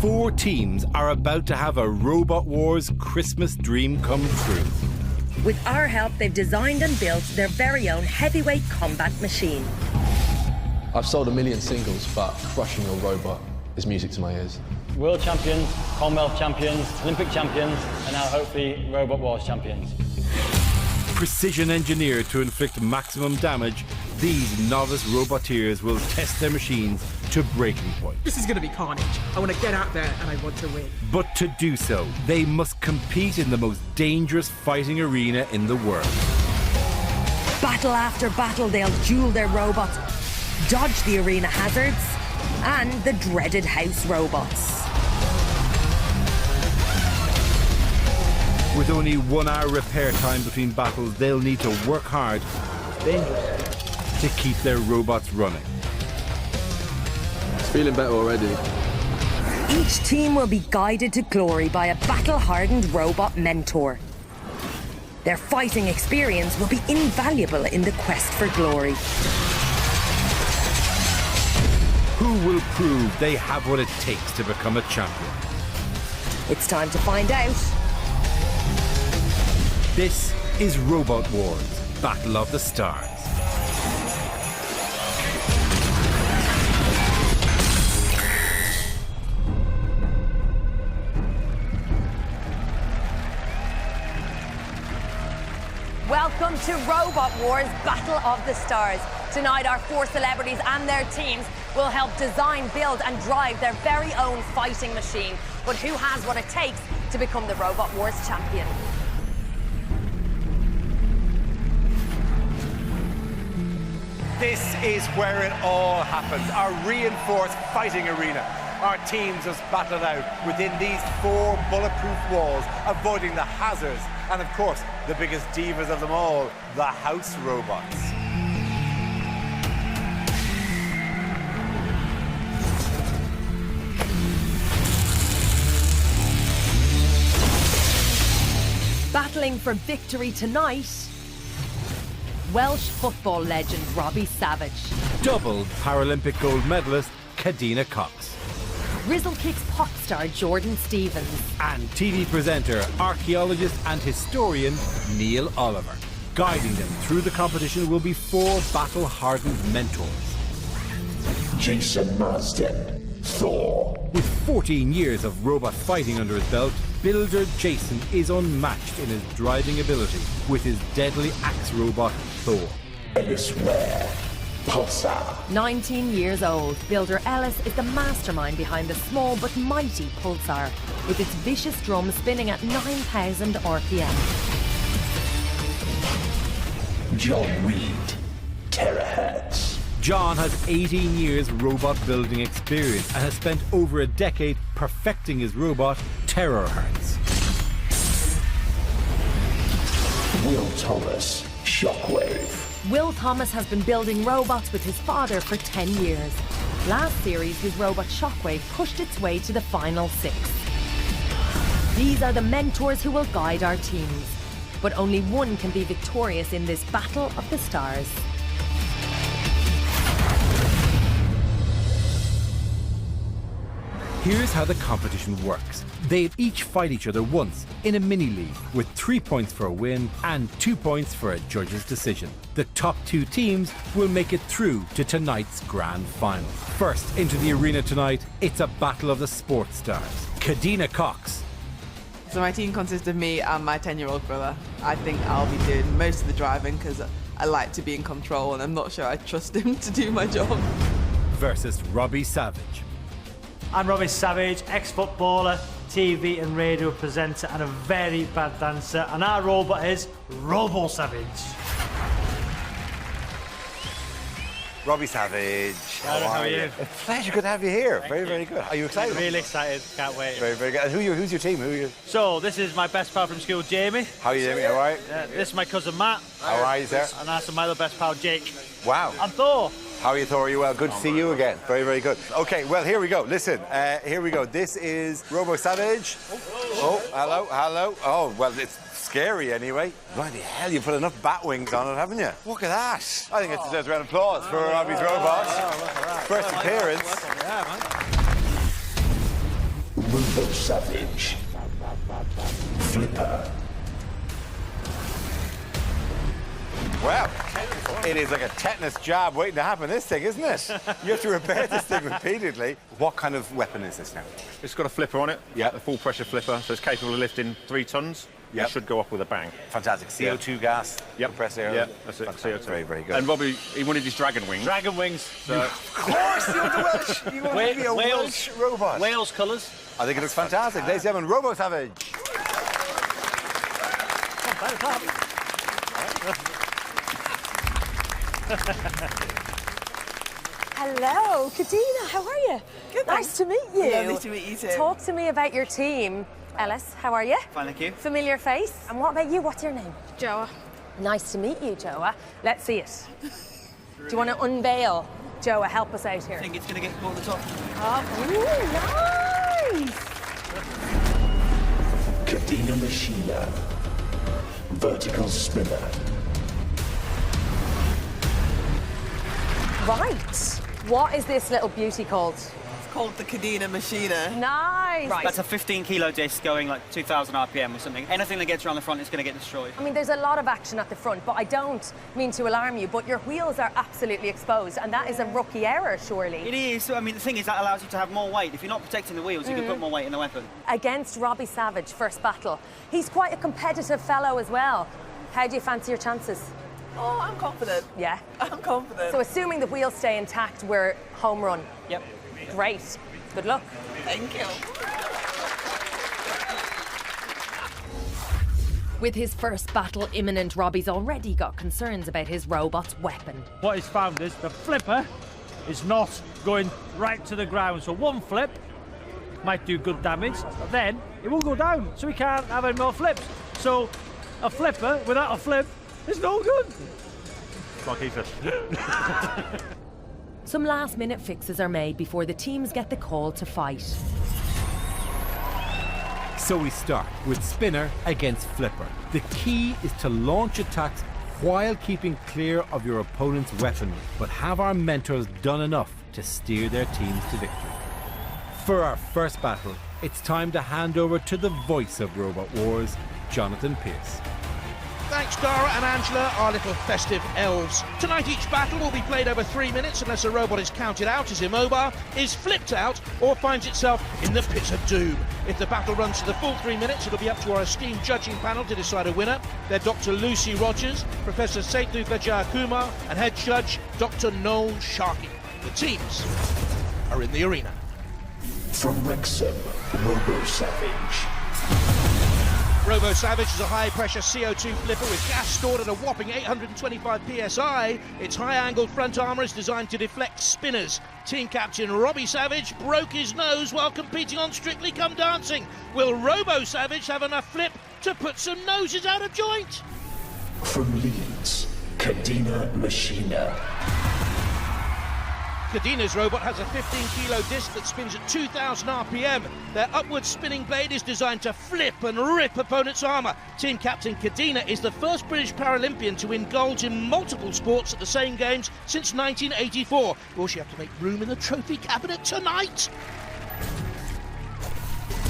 4 teams are about to have a Robot Wars Christmas dream come true. With our help, they've designed and built their very own heavyweight combat machine. I've sold 1 million singles, but crushing your robot is music to my ears. World champions, Commonwealth champions, Olympic champions, and now hopefully Robot Wars champions. Precision engineered to inflict maximum damage, these novice roboteers will test their machines to breaking point. This is going to be carnage. I want to get out there and I want to win. But to do so, they must compete in the most dangerous fighting arena in the world. Battle after battle, they'll duel their robots, dodge the arena hazards, and the dreaded house robots. With only 1 hour repair time between battles, they'll need to work hard to keep their robots running. It's feeling better already. Each team will be guided to glory by a battle-hardened robot mentor. Their fighting experience will be invaluable in the quest for glory. Who will prove they have what it takes to become a champion? It's time to find out. This is Robot Wars, Battle of the Stars. Welcome to Robot Wars Battle of the Stars. Tonight, our 4 celebrities and their teams will help design, build and drive their very own fighting machine. But who has what it takes to become the Robot Wars champion? This is where it all happens, our reinforced fighting arena. Our teams just battle it out within these 4 bulletproof walls, avoiding the hazards, and of course, the biggest divas of them all, the house robots. Battling for victory tonight, Welsh football legend Robbie Savage. Double Paralympic gold medalist Kadeena Cox. Grizzle Kicks pop star Jordan Stevens. And TV presenter, archaeologist and historian Neil Oliver. Guiding them through the competition will be 4 battle-hardened mentors. Jason Marsden, Thor. With 14 years of robot fighting under his belt, builder Jason is unmatched in his driving ability with his deadly axe robot Thor. Ellis Ware, Pulsar. 19 years old, builder Ellis is the mastermind behind the small but mighty Pulsar, with its vicious drum spinning at 9,000 RPM. John Reid, Terahertz. John has 18 years robot building experience and has spent over a decade perfecting his robot, Terahertz. Will Thomas, Shockwave. Will Thomas has been building robots with his father for 10 years. Last series, his robot Shockwave pushed its way to the final 6. These are the mentors who will guide our teams. But only one can be victorious in this Battle of the Stars. Here's how the competition works. They each fight each other once in a mini-league with 3 points for a win and 2 points for a judge's decision. The top 2 teams will make it through to tonight's grand final. First into the arena tonight, it's a battle of the sports stars. Kadeena Cox. So my team consists of me and my 10-year-old brother. I think I'll be doing most of the driving because I like to be in control and I'm not sure I trust him to do my job. Versus RobbieSavage. I'm Robbie Savage, ex-footballer, TV and radio presenter and a very bad dancer, and our robot is RoboSavage. RobbieSavage. How are you? Pleasure, good to have you here. Very, very good. Are you excited? Really excited, can't wait. Very, very good. And who's your team? Who are you? So, this is my best pal from school, Jamie. How are you, Jamie? All right? This is my cousin, Matt. How are you, sir? And that's my other best pal, Jake. Wow. And Thor. How are you, Thor? Are you well? Good to see you again. Very, very good. Okay, well, here we go. Listen, here we go. This is RoboSavage. Oh, hello, hello. Oh, well, it's scary anyway. Bloody hell, you put enough bat wings on it, haven't you? Look at that. I think it deserves a round of applause for Robbie's robot. First appearance. RoboSavage. Flipper. Well, it is like a tetanus jab waiting to happen, this thing, isn't it? You have to repair this thing repeatedly. What kind of weapon is this now? It's got a flipper on it. Yeah. A full pressure flipper, so it's capable of lifting 3 tons. Yep. It should go off with a bang. Fantastic. CO2 gas, compressed air. Yeah, that's it. Fantastic. CO2. Very, very good. And Robbie, he wanted his dragon wings. Dragon wings. So. Of course, you're the Welsh. You want to be a Welsh robot. Wales colours. I think it looks fantastic. Ladies and gentlemen, RoboSavage. Hello, Kadeena, how are you? Good, Nice to meet you. Lovely to meet you too. Talk to me about your team. Ellis, how are you? Fine, thank you. Familiar face. And what about you? What's your name? Joa. Nice to meet you, Joa. Let's see it. Do you want to unveil? Joa, help us out here. I think it's going to get caught at the top. Oh, ooh, nice! Kadeena Machina. Vertical spinner. Right. What is this little beauty called? It's called the Kadeena Machina. Nice. Right. That's a 15-kilo disc going like 2,000 RPM or something. Anything that gets around the front is going to get destroyed. I mean, there's a lot of action at the front, but I don't mean to alarm you, but your wheels are absolutely exposed, and that is a rookie error, surely. It is. I mean, the thing is that allows you to have more weight. If you're not protecting the wheels, you can put more weight in the weapon. Against Robbie Savage, first battle. He's quite a competitive fellow as well. How do you fancy your chances? Oh, I'm confident. Yeah? I'm confident. So assuming the wheels stay intact, we're home run. Yep. Great. Good luck. Thank you. With his first battle imminent, Robbie's already got concerns about his robot's weapon. What he's found is the flipper is not going right to the ground. So one flip might do good damage, but then it will go down, so we can't have any more flips. So a flipper without a flip is no good. Like he said. Some last-minute fixes are made before the teams get the call to fight. So we start with Spinner against Flipper. The key is to launch attacks while keeping clear of your opponent's weaponry, but have our mentors done enough to steer their teams to victory? For our first battle, it's time to hand over to the voice of Robot Wars, Jonathan Pierce. Thanks, Dara and Angela, our little festive elves. Tonight each battle will be played over 3 minutes unless a robot is counted out, is immobile, is flipped out, or finds itself in the pit of doom. If the battle runs to the full 3 minutes, it'll be up to our esteemed judging panel to decide a winner. They're Dr. Lucy Rogers, Professor Sethu Vijaya-Kumar, and head judge Dr. Noel Sharkey. The teams are in the arena. From Wrexham, RoboSavage. RoboSavage is a high-pressure CO2 flipper with gas stored at a whopping 825 psi. Its high-angled front armour is designed to deflect spinners. Team captain Robbie Savage broke his nose while competing on Strictly Come Dancing. Will RoboSavage have enough flip to put some noses out of joint? From Leeds, Kadeena Machina. Kadeena's robot has a 15-kilo disc that spins at 2,000 RPM. Their upward spinning blade is designed to flip and rip opponents' armour. Team captain Kadeena is the first British Paralympian to win golds in multiple sports at the same games since 1984. Will she have to make room in the trophy cabinet tonight?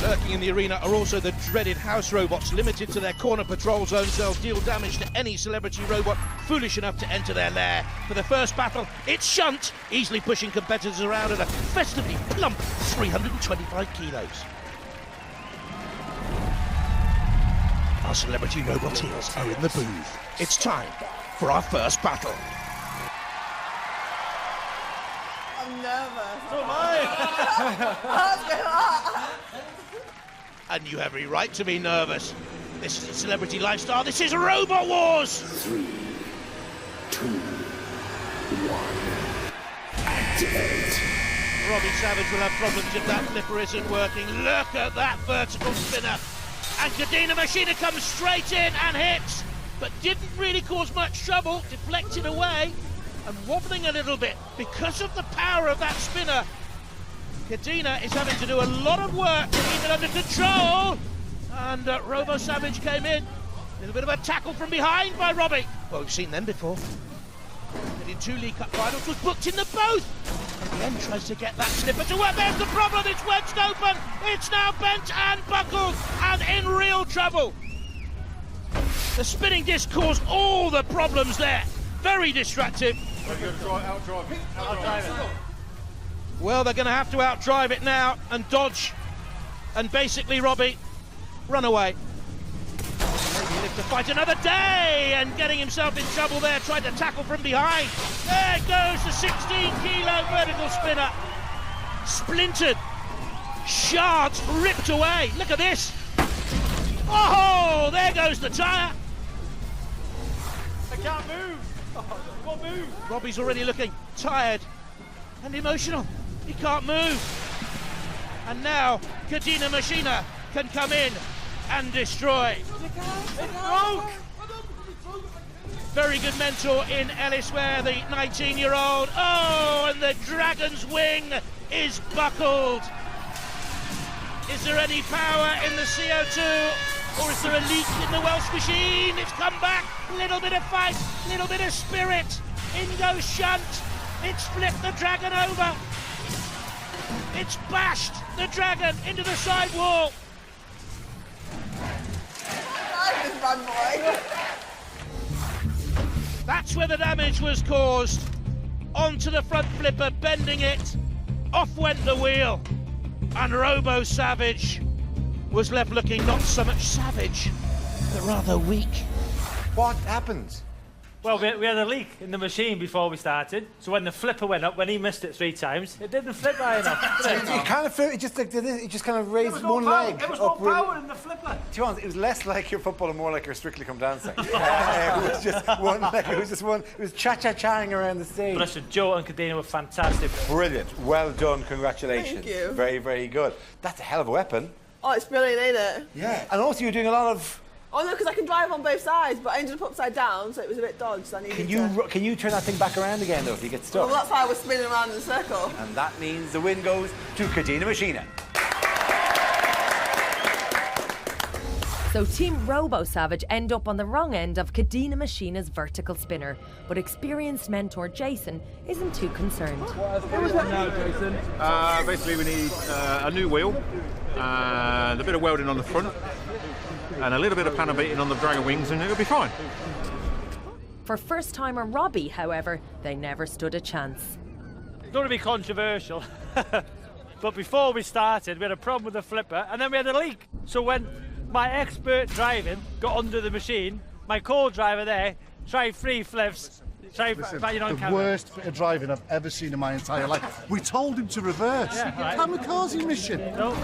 Lurking in the arena are also the dreaded house robots. Limited to their corner patrol zones, they'll deal damage to any celebrity robot foolish enough to enter their lair. For the first battle, it's Shunt, easily pushing competitors around at a festively plump 325 kilos. Our celebrity roboteers are in the booth. It's time for our first battle. I'm nervous. So am I. And you have every right to be nervous. This is a celebrity lifestyle. This is Robot Wars! 3, 2, 1. Activate. Robbie Savage will have problems if that flipper isn't working. Look at that vertical spinner. And Kadeena Machina comes straight in and hits, but didn't really cause much trouble, deflected away and wobbling a little bit. Because of the power of that spinner, Kadeena is having to do a lot of work to keep it under control. And RoboSavage came in. A little bit of a tackle from behind by Robbie. Well, we've seen them before. And in 2 League Cup finals was booked in the both. And the end tries to get that slipper to work. There's the problem, it's wedged open. It's now bent and buckled and in real trouble. The spinning disc caused all the problems there. Very distractive. Well, they're going to have to outdrive it now and dodge. And basically, Robbie, run away. Maybe live to fight another day, and getting himself in trouble there, tried to tackle from behind. There goes the 16-kilo vertical spinner. Splintered. Shards ripped away. Look at this. Oh, there goes the tyre. I can't move. Oh, what move? Robbie's already looking tired and emotional. He can't move. And now Kadeena Machina can come in and destroy. It broke. Very good mentor in Ellis Ware, the 19-year-old. Oh, and the Dragon's wing is buckled. Is there any power in the CO2? Or is there a leak in the Welsh machine? It's come back. Little bit of fight, little bit of spirit. In goes Shunt. It's flipped the Dragon over. It's bashed the Dragon into the side wall. That's where the damage was caused. Onto the front flipper, bending it. Off went the wheel. And RoboSavage was left looking not so much savage, but rather weak. What happened? Well, we had a leak in the machine before we started, so when the flipper went up, when he missed it 3 times, it didn't flip high enough. It kind of flipped, it just kind of raised one leg. There was no power in the flipper. To be honest, it was less like your football and more like your Strictly Come Dancing. It was just one leg, it was cha-cha-chaing around the stage. But listen, Joe and Kadeena were fantastic. Brilliant, well done, congratulations. Thank you. Very, very good. That's a hell of a weapon. Oh, it's brilliant, ain't it? Yeah, and also you're doing a lot of... Oh, no, because I can drive on both sides, but I ended up upside down, so it was a bit dodged. So I needed Can you turn that thing back around again, though, if you get stuck? Well, that's why I was spinning around in a circle. And that means the win goes to Kadeena Machina. So Team RoboSavage end up on the wrong end of Kadeena Machina's vertical spinner, but experienced mentor Jason isn't too concerned. What was that now, Jason? Basically, we need a new wheel, and a bit of welding on the front, and a little bit of panel beating on the Dragon wings, and it'll be fine. For first-timer Robbie, however, they never stood a chance. Don't want to be controversial, but before we started, we had a problem with the flipper, and then we had a leak. So when my expert driving got under the machine, my co-driver there tried 3 flips. The worst bit of driving I've ever seen in my entire life. We told him to reverse. Yeah, right. Kamikaze mission. No.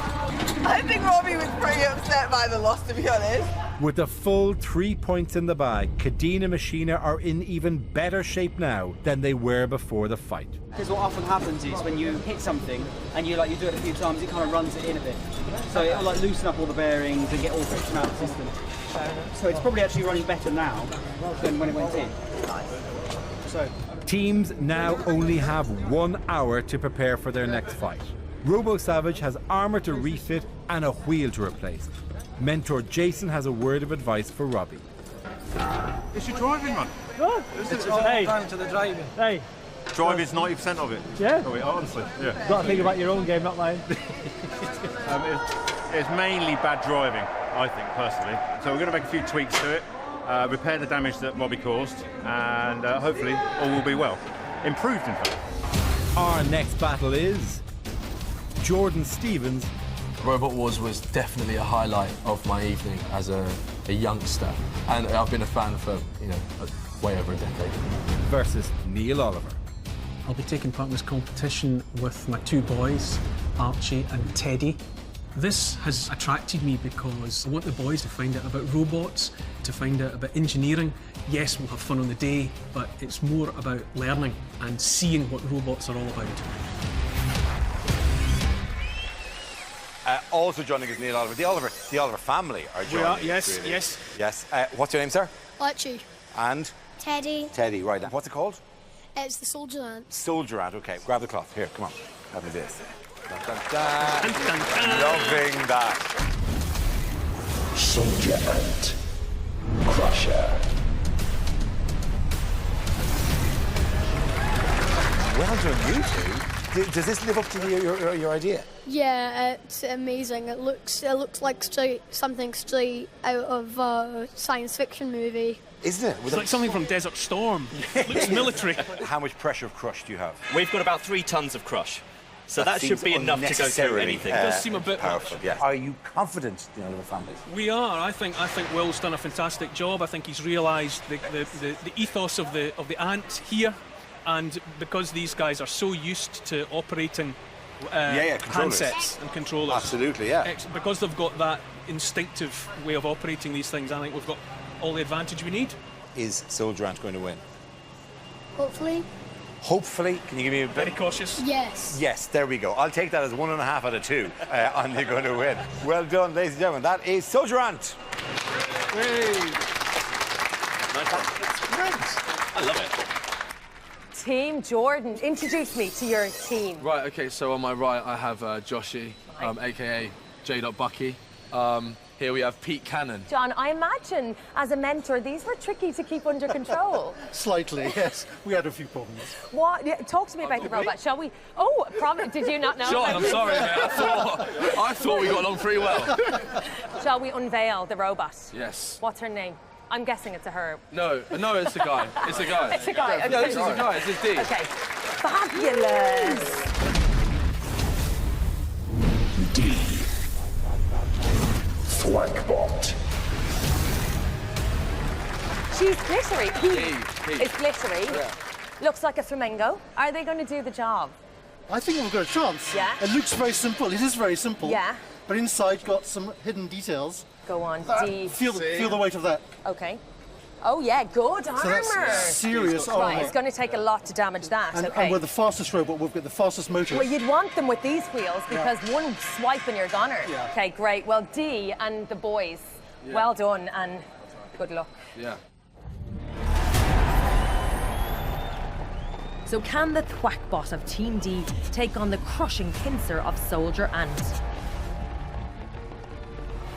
I think Robbie was pretty upset by the loss, to be honest. With a full 3 points in the bag, Kadeena Machina are in even better shape now than they were before the fight. Because what often happens is when you hit something and you do it a few times, it kind of runs it in a bit. So it'll like loosen up all the bearings and get all friction out of the system. So it's probably actually running better now than when it went in. So teams now only have 1 hour to prepare for their next fight. RoboSavage has armour to refit and a wheel to replace. Mentor Jason has a word of advice for Robbie. It's your driving, man. Oh, It's all down to the driving. Hey. Driving's 90% of it. Yeah? Oh, honestly, yeah. You've got to think about your own game, not mine. It's mainly bad driving, I think, personally. So we're going to make a few tweaks to it, repair the damage that Robbie caused, and hopefully all will be well. Improved, in fact. Our next battle is Jordan Stevens. Robot Wars was definitely a highlight of my evening as a youngster, and I've been a fan for, way over a decade. Versus Neil Oliver. I'll be taking part in this competition with my 2 boys, Archie and Teddy. This has attracted me because I want the boys to find out about robots, to find out about engineering. Yes, we'll have fun on the day, but it's more about learning and seeing what robots are all about. Also joining us, Neil Oliver. The Oliver family are joining us. Yes, really. yes. Yes. What's your name, sir? Archie. And? Teddy. Teddy, right. What's it called? It's the Soldier Ant. Soldier Ant, okay. Grab the cloth. Here, come on. Have me this. Dun, dun, dun. Loving that. Soldier Ant. Crusher. Well done, you two. Does this live up to your idea? Yeah, it's amazing. It looks like something straight out of a science fiction movie. Isn't it? It's like something from Desert Storm. It looks military. How much pressure of crush do you have? We've got about 3 tons of crush. So that should be enough to go through anything. It does seem a bit powerful. much. Yes. Are you confident in the families? We are. I think Will's done a fantastic job. I think he's realised the ethos of the ant here, and because these guys are so used to operating handsets and controllers. Absolutely, yeah. Because they've got that instinctive way of operating these things, I think we've got all the advantage we need. Is Soldier Ant going to win? Hopefully. Hopefully. Can you give me a bit? Very cautious. Yes. Yes, there we go. I'll take that as 1.5 out of 2 on you're going to win. Well done, ladies and gentlemen. That is Soldier Ant. I love it. Team Jordan, introduce me to your team. Right, okay, so on my right I have Joshy, a.k.a. J.Bucky. Here we have Pete Cannon. John, I imagine as a mentor, these were tricky to keep under control. Slightly, yes. We had a few problems. What? Yeah, talk to me about the robot, shall we? Oh, probably. Did you not know? John, I'm sorry, mate. I thought we got along pretty well. Shall we unveil the robot? Yes. What's her name? I'm guessing it's a her. No, it's a guy. It's a guy. It's a guy. Okay. No, this is a guy. It's his D. Okay. Fabulous. D. Thwackbot. She's glittery. He. It's glittery. Yeah. Looks like a flamingo. Are they going to do the job? I think we've got a chance. Yeah. It looks very simple. It is very simple. Yeah. But inside got some hidden details. Go on, D. Feel the weight of that. Okay. Oh yeah, good armour. So that's serious armour. Right, it's going to take a lot to damage that. And, okay. and we're the fastest robot. We've got the fastest motor. Well, you'd want them with these wheels because one swipe and you're goner. Yeah. Okay, great. Well, D and the boys, well done and good luck. Yeah. So can the Thwackbot of Team D take on the crushing pincer of Soldier Ant?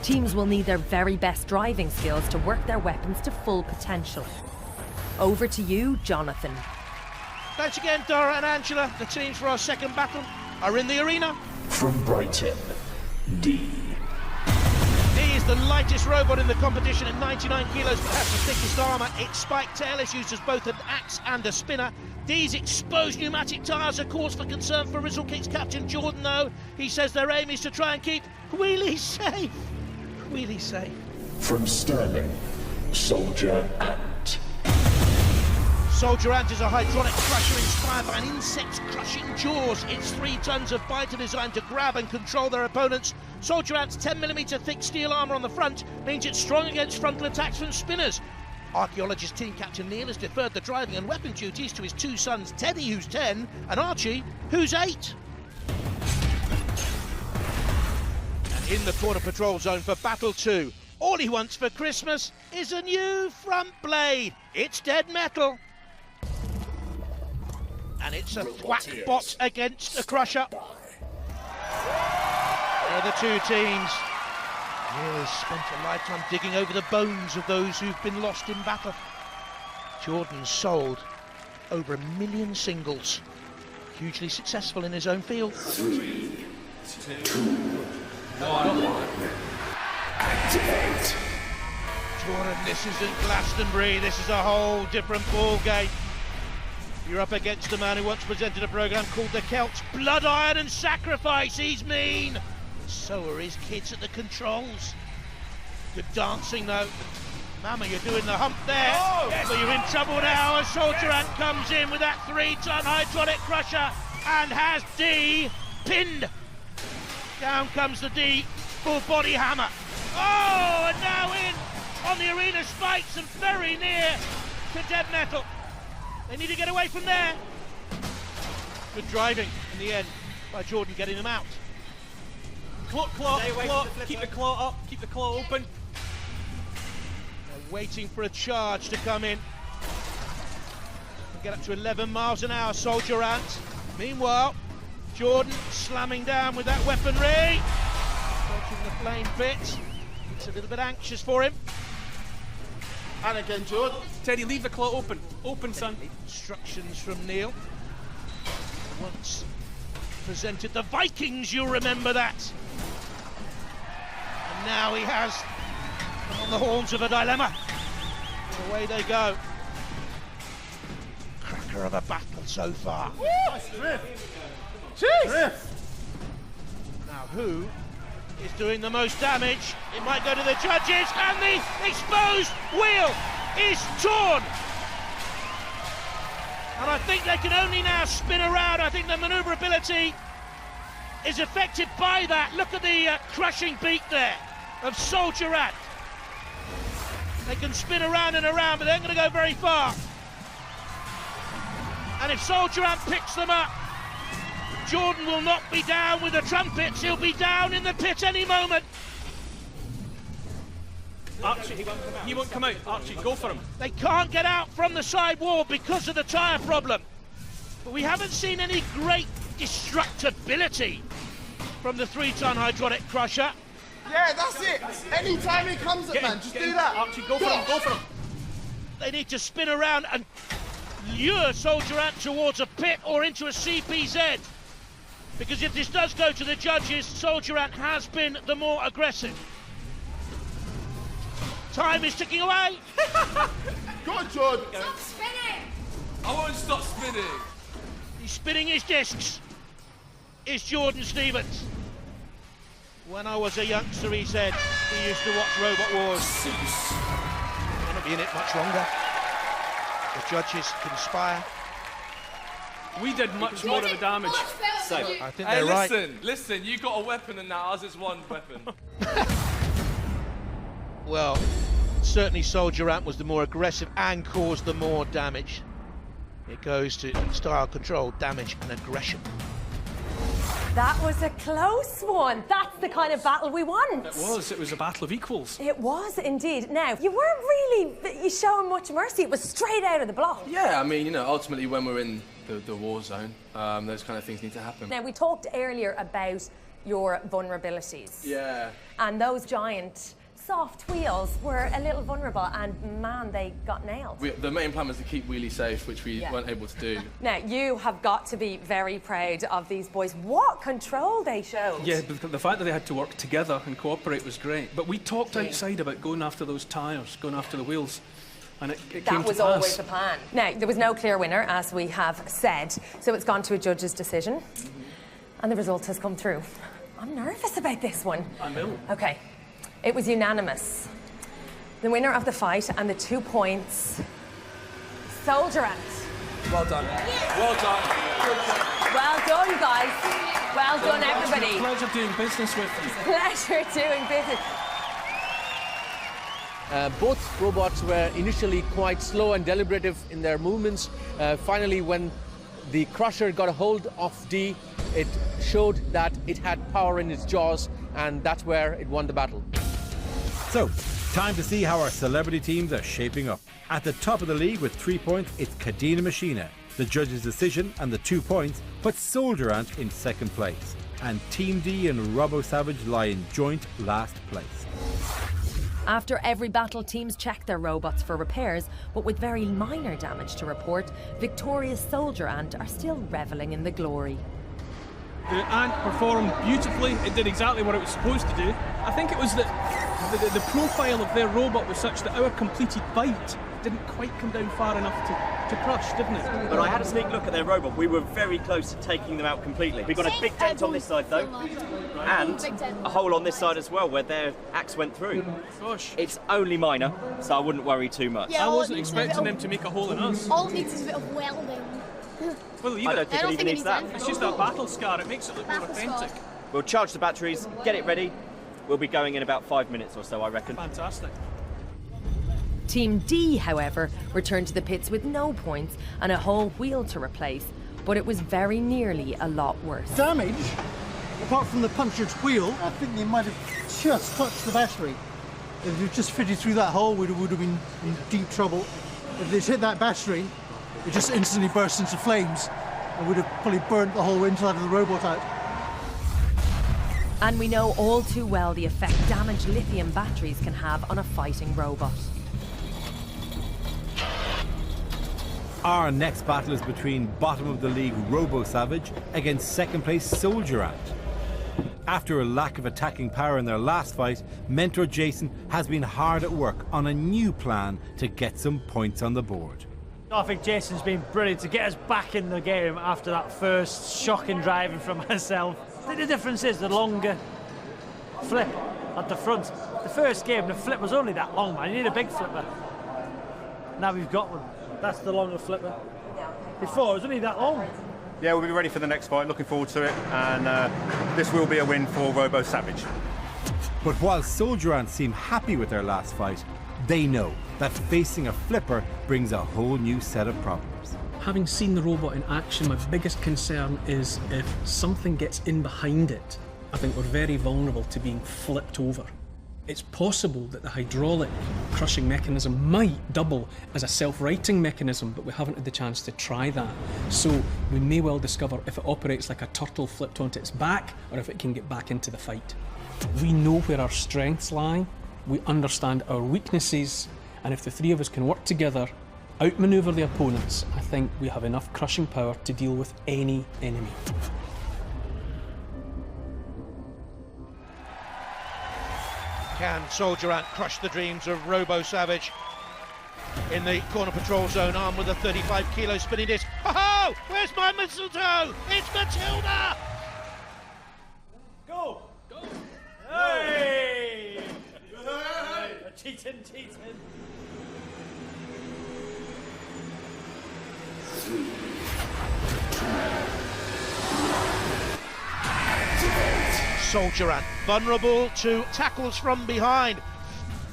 Teams will need their very best driving skills to work their weapons to full potential. Over to you, Jonathan. Thanks again, Dara and Angela. The teams for our second battle are in the arena. From Brighton, D. D is the lightest robot in the competition at 99 kilos, but has the thickest armour. Its spiked tail is used as both an axe and a spinner. D's exposed pneumatic tyres are cause for concern for Rizzlekick's captain Jordan, though. He says their aim is to try and keep Wheelie safe. Wheelie safe. From Stirling, Soldier Ant. Soldier Ant is a hydraulic crusher inspired by an insect's crushing jaws. Its 3 tons of bite are designed to grab and control their opponents. Soldier Ant's 10mm thick steel armour on the front means it's strong against frontal attacks from spinners. Archaeologist team captain Neil has deferred the driving and weapon duties to his 2 sons, Teddy, who's 10, and Archie, who's 8. And in the corner patrol zone for Battle 2, all he wants for Christmas is a new front blade. It's dead metal. And it's a Thwackbot against a crusher. They're the 2 teams. Neil has spent a lifetime digging over the bones of those who've been lost in battle. Jordan's sold over 1 million singles. Hugely successful in his own field. 3, 2, 1. Activate. Jordan, this isn't Glastonbury. This is a whole different ball game. You're up against a man who once presented a programme called The Celts. Blood, Iron and Sacrifice. He's mean. So are his kids at the controls. Good dancing though. Mama, you're doing the hump there. Oh, yes. But you're in trouble now as Soldier Ant comes in with that 3-ton hydraulic crusher and has D pinned. Down comes the D full body hammer. Oh, and now in on the arena spikes and very near to dead metal. They need to get away from there. Good driving in the end by Jordan getting them out. Claw, keep the claw up, keep the claw open. They're waiting for a charge to come in. Get up to 11 miles an hour, Soldier Ant. Meanwhile, Jordan slamming down with that weaponry. Dodging the flame bit. It's a little bit anxious for him. And again, Jordan. Teddy, leave the claw open. Open, son. Instructions from Neil. once presented the Vikings, you'll remember that. And now he has come on the horns of a dilemma. Away they go. Cracker of a battle so far. Jeez! Now who is doing the most damage? It might go to the judges, and the exposed wheel is torn. And I think they can only now spin around. I think the manoeuvrability is affected by that. Look at the crushing beat there of Soldier Ant. They can spin around and around, but they're not going to go very far. And if Soldier Ant picks them up, Jordan will not be down with the trumpets. He'll be down in the pit any moment. Archie, he won't come out. Archie, go for him. They can't get out from the side wall because of the tyre problem. But we haven't seen any great destructibility from the 3-ton hydraulic crusher. Yeah, that's it. Anytime he comes up, man, just do that. Archie, go for him, go for him. They need to spin around and lure Soldier Ant towards a pit or into a CPZ. Because if this does go to the judges, Soldier Ant has been the more aggressive. Time is ticking away. Go on, Jordan. Stop spinning. I won't stop spinning. He's spinning his discs. Is Jordan Stevens. When I was a youngster, he said he used to watch Robot Wars. He's going to be in it much longer. The judges conspire. We did much more of the damage. So, I think they're right. Listen, you got a weapon and now ours is one weapon. Well, certainly Soldier Ant was the more aggressive and caused the more damage. It goes to style control, damage and aggression. That was a close one. That's the kind of battle we want. It was a battle of equals. It was indeed. Now, you weren't really showing much mercy. It was straight out of the block. Yeah, I mean, ultimately when we're in the war zone, those kind of things need to happen. Now, we talked earlier about your vulnerabilities. Yeah. And those giant soft wheels were a little vulnerable, and man, they got nailed. The main plan was to keep wheelie safe, which we weren't able to do. Now, you have got to be very proud of these boys. What control they showed. Yeah, the fact that they had to work together and cooperate was great. But we talked outside about going after those tyres, going after the wheels. And it came to pass. That was always the plan. Now, there was no clear winner, as we have said, so it's gone to a judge's decision, and the result has come through. I'm nervous about this one. I know. Okay, it was unanimous. The winner of the fight and the 2 points, Soldier Ant. Well done. Well done. Well done, guys. Well done, everybody. Pleasure doing business with you. Pleasure doing business. Both robots were initially quite slow and deliberative in their movements. Finally, when the Crusher got a hold of D, it showed that it had power in its jaws, and that's where it won the battle. So, time to see how our celebrity teams are shaping up. At the top of the league with 3 points, it's Kadeena Machina. The judge's decision and the 2 points put Soldier Ant in second place. And Team D and RoboSavage lie in joint last place. After every battle, teams check their robots for repairs, but with very minor damage to report, victorious Soldier Ant are still revelling in the glory. The Ant performed beautifully. It did exactly what it was supposed to do. I think it was that the profile of their robot was such that our completed bite didn't quite come down far enough to crush, didn't it? But I had a sneak look at their robot. We were very close to taking them out completely. We got a big dent on this side though, and a hole on this side as well where their axe went through. Gosh. It's only minor, so I wouldn't worry too much. I wasn't expecting them to make a hole in us. All it needs is a bit of welding. Well, I don't think it even needs that. It's just that battle scar. It makes it look more authentic. We'll charge the batteries, get it ready. We'll be going in about 5 minutes or so, I reckon. Fantastic. Team D, however, returned to the pits with no points and a whole wheel to replace, but it was very nearly a lot worse. Damage, apart from the punctured wheel, I think they might have just touched the battery. If they'd just fitted through that hole, we would have been in deep trouble. If they'd hit that battery, it just instantly burst into flames and would have probably burnt the whole inside of the robot out. And we know all too well the effect damaged lithium batteries can have on a fighting robot. Our next battle is between bottom of the league RoboSavage against second place Soldier Ant. After a lack of attacking power in their last fight, mentor Jason has been hard at work on a new plan to get some points on the board. I think Jason's been brilliant to get us back in the game after that first shocking driving from myself. The difference is the longer flip at the front. The first game, the flip was only that long, man. You need a big flipper. Now we've got one. That's the longer flipper. Before, it was only that long. Yeah, we'll be ready for the next fight. Looking forward to it. And this will be a win for RoboSavage. But while Soldier Ant seem happy with their last fight, they know that facing a flipper brings a whole new set of problems. Having seen the robot in action, my biggest concern is if something gets in behind it, I think we're very vulnerable to being flipped over. It's possible that the hydraulic crushing mechanism might double as a self-righting mechanism, but we haven't had the chance to try that. So we may well discover if it operates like a turtle flipped onto its back, or if it can get back into the fight. We know where our strengths lie, we understand our weaknesses, and if the three of us can work together, outmaneuver the opponents, I think we have enough crushing power to deal with any enemy. Can Soldier Ant crush the dreams of RoboSavage? In the corner patrol zone, armed with a 35-kilo spinning disc. Oh, where's my mistletoe? It's Matilda! Go! Go! Hey! Cheating. Soldier Ant, vulnerable to tackles from behind.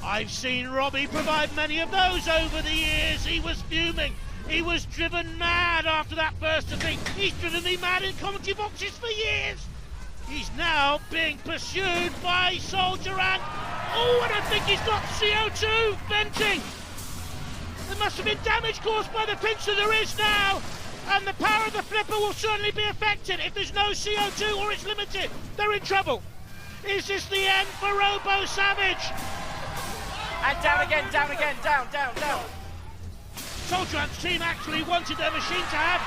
I've seen Robbie provide many of those over the years. He was fuming. He was driven mad after that first defeat. He's driven me mad in commentary boxes for years. He's now being pursued by Soldier Ant. Oh, and I think he's got CO2 venting. There must have been damage caused by the pincer. There is now. And the power of the flipper will certainly be affected. If there's no CO2 or it's limited, they're in trouble. Is this the end for RoboSavage? And down again, down. Soldier Ant's team actually wanted their machine to have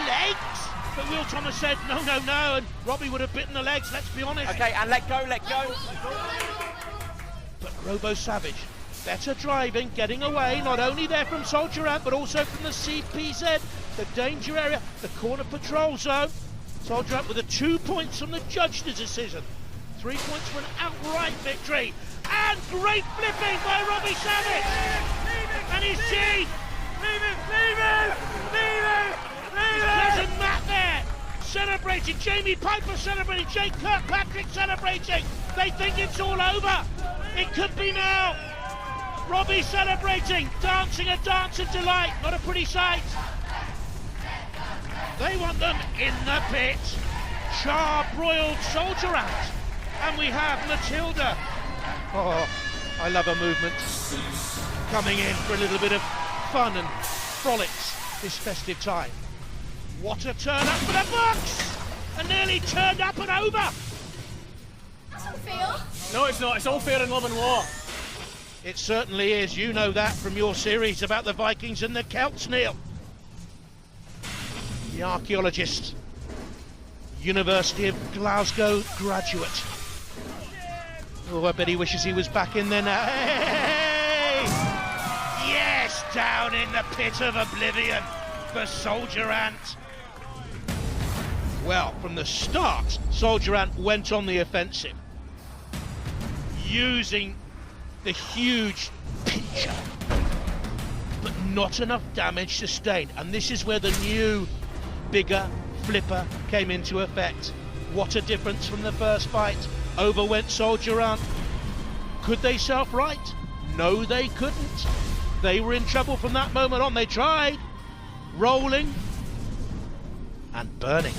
legs, but Will Thomas said no, and Robbie would have bitten the legs, let's be honest. Okay, and let go. But RoboSavage, better driving, getting away, not only there from Soldier Ant, but also from the CPZ, the danger area, the corner patrol zone. Soldier Ant with 2 points from the judge's decision. 3 points for an outright victory. And great flipping by RoboSavage. And his team. Leave him! There's Matt there, celebrating. Jamie Piper celebrating. Jake Kirkpatrick celebrating. They think it's all over. It could be now. Robbie celebrating, dancing a dance of delight. Not a pretty sight. They want them in the pit. Char-broiled Soldier Ant. And we have Matilda. Oh, I love her movement. Coming in for a little bit of fun and frolics this festive time. What a turn up for the box! And nearly turned up and over. That's unfair. No, it's not. It's all fair in love and war. It certainly is. You know that from your series about the Vikings and the Celts, Neil. The archaeologist, University of Glasgow graduate. Oh, I bet he wishes he was back in there now. Hey! Yes, down in the pit of oblivion for Soldier Ant. Well, from the start, Soldier Ant went on the offensive, using the huge pincher, but not enough damage sustained. And this is where the new, bigger flipper came into effect. What a difference from the first fight. Over went Soldier Ant. Could they self-right? No, they couldn't. They were in trouble from that moment on. They tried. Rolling and burning.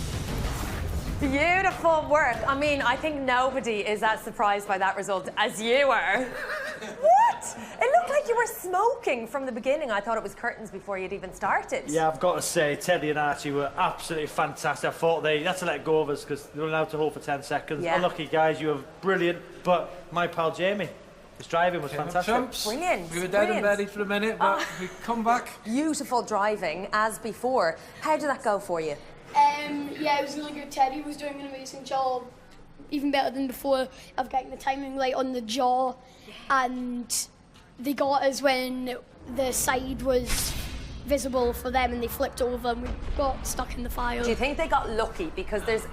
Beautiful work. I mean, I think nobody is as surprised by that result as you were. What? It looked like you were smoking from the beginning. I thought it was curtains before you'd even started. Yeah, I've got to say, Teddy and Archie were absolutely fantastic. I thought they had to let go of us because they were allowed to hold for 10 seconds. Yeah. Unlucky guys, you were brilliant. But my pal Jamie, His driving was fantastic. Chumps. Brilliant. We were dead and brilliant. buried for a minute, but we come back. Beautiful driving, as before. How did that go for you? Yeah, it was really good. Teddy was doing an amazing job, even better than before, of getting the timing right on the jaw. And they got us when the side was visible for them and they flipped over and we got stuck in the fire. Do you think they got lucky? Because there's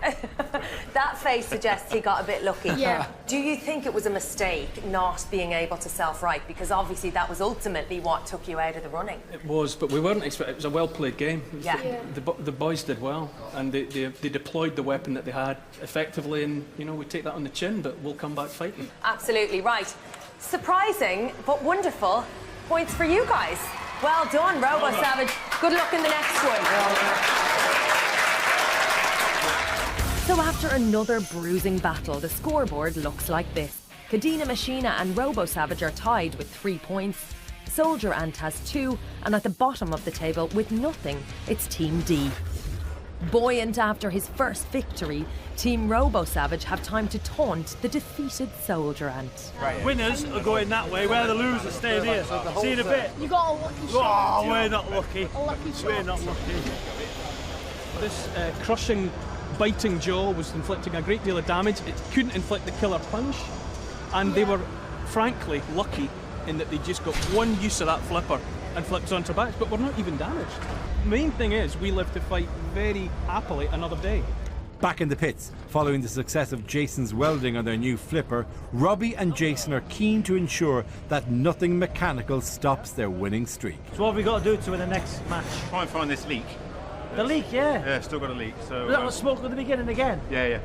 that face suggests he got a bit lucky. Yeah. Do you think it was a mistake not being able to self-right? Because obviously that was ultimately what took you out of the running. It was, but we weren't expecting. It was a well-played game. Yeah. The boys did well, and they deployed the weapon that they had effectively, and you know we take that on the chin, but we'll come back fighting. Absolutely right. Surprising but wonderful points for you guys. Well done, RoboSavage. Good luck in the next one. So after another bruising battle, the scoreboard looks like this. Kadeena, Machina and RoboSavage are tied with 3 points. Soldier Ant has 2, and at the bottom of the table with nothing, it's Team D. Buoyant after his first victory, Team RoboSavage have time to taunt the defeated Soldier Ant. Winners are going that way, where the losers staying here. See you in a bit. You got a lucky shot. Oh, we're not lucky. A lucky shot. We're not lucky. This crushing, biting jaw was inflicting a great deal of damage. It couldn't inflict the killer punch, and they were, frankly, lucky in that they just got one use of that flipper and flipped onto our backs, but we're not even damaged. The main thing is we live to fight very happily another day. Back in the pits, following the success of Jason's welding on their new flipper, Robbie and Jason are keen to ensure that nothing mechanical stops their winning streak. So what have we got to do to win the next match? Try and find this leak. The leak, yeah? Yeah, still got a leak. So Was that was smoke at the beginning again? Yeah.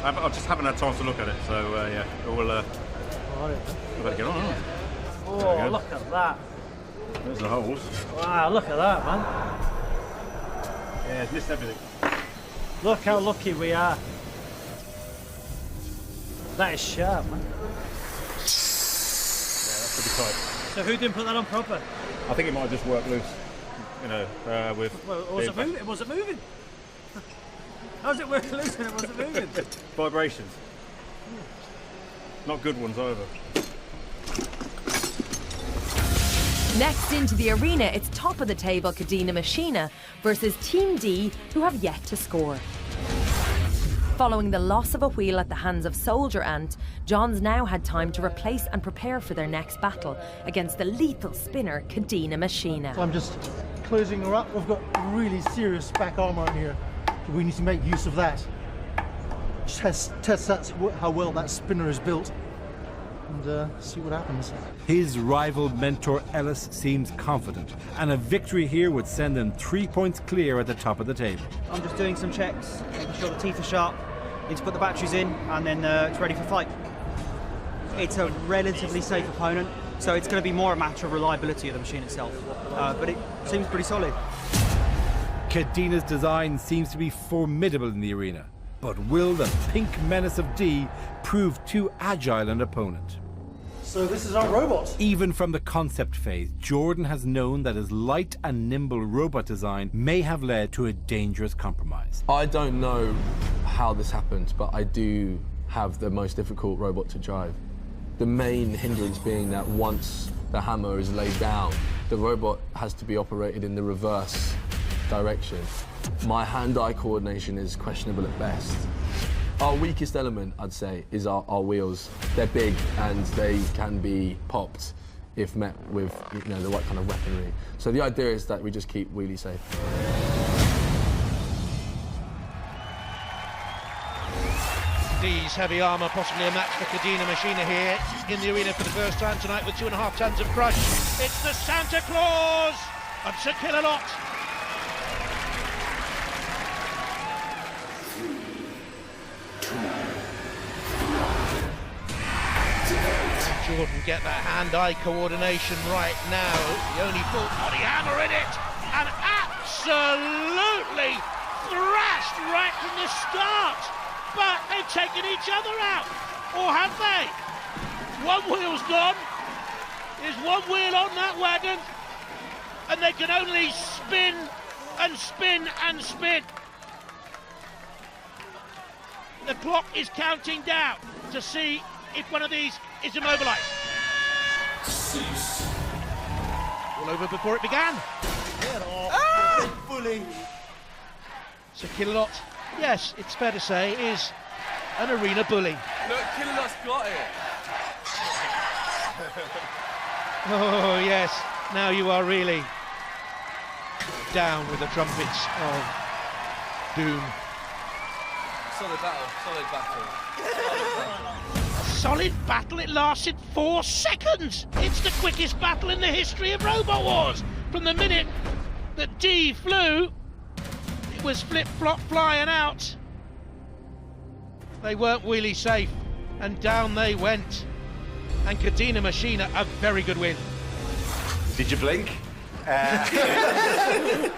I just haven't had time to look at it, so yeah, we'll better get on. Oh, look at that. There's the holes. Wow, look at that, man. Yeah, it's missed everything. Look how lucky we are. That is sharp, man. Yeah, that's pretty tight. So who didn't put that on proper? I think it might have just worked loose. You know, with. Well, was it moving? It wasn't moving. How's it working loose when it wasn't moving? Vibrations. Not good ones either. Next into the arena, it's top of the table Kadeena Machina versus Team D, who have yet to score. Following the loss of a wheel at the hands of Soldier Ant, John's now had time to replace and prepare for their next battle against the lethal spinner Kadeena Machina. So I'm just closing her up. We've got really serious back armour in here. So we need to make use of that. Test how well that spinner is built and see what happens. His rival mentor Ellis seems confident, and a victory here would send them 3 points clear at the top of the table. I'm just doing some checks, making sure the teeth are sharp. Need to put the batteries in, and then it's ready for fight. It's a relatively safe opponent, so it's going to be more a matter of reliability of the machine itself. But it seems pretty solid. Kadeena's design seems to be formidable in the arena, but will the pink menace of D prove too agile an opponent? So this is our robot. Even from the concept phase, Jordan has known that his light and nimble robot design may have led to a dangerous compromise. I don't know how this happened, but I do have the most difficult robot to drive. The main hindrance being that once the hammer is laid down, the robot has to be operated in the reverse direction. My hand-eye coordination is questionable at best. Our weakest element, I'd say, is our wheels. They're big and they can be popped if met with the right kind of weaponry. So the idea is that we just keep wheelie safe. D's heavy armour, possibly a match for Kadeena Machina here in the arena for the first time tonight with 2.5 tons of crush. It's the Santa Claus of Sir Killalot. Jordan get that hand-eye coordination right now. The only full body hammer in it, and absolutely thrashed right from the start. But they've taken each other out, or have they? One wheel's gone. There's one wheel on that wagon, and they can only spin and spin and spin. The clock is counting down to see if one of these is immobilised. Cease. All over before it began. Bully. So Killalot, yes, it's fair to say, is an arena bully. Look, Killalot's got it. Oh, yes, now you are really down with the trumpets of doom. Solid battle. A solid battle, it lasted 4 seconds! It's the quickest battle in the history of Robot Wars! From the minute that D flew, it was flip-flop flying out. They weren't wheelie safe, and down they went. And Kadeena Machina, a very good win. Did you blink?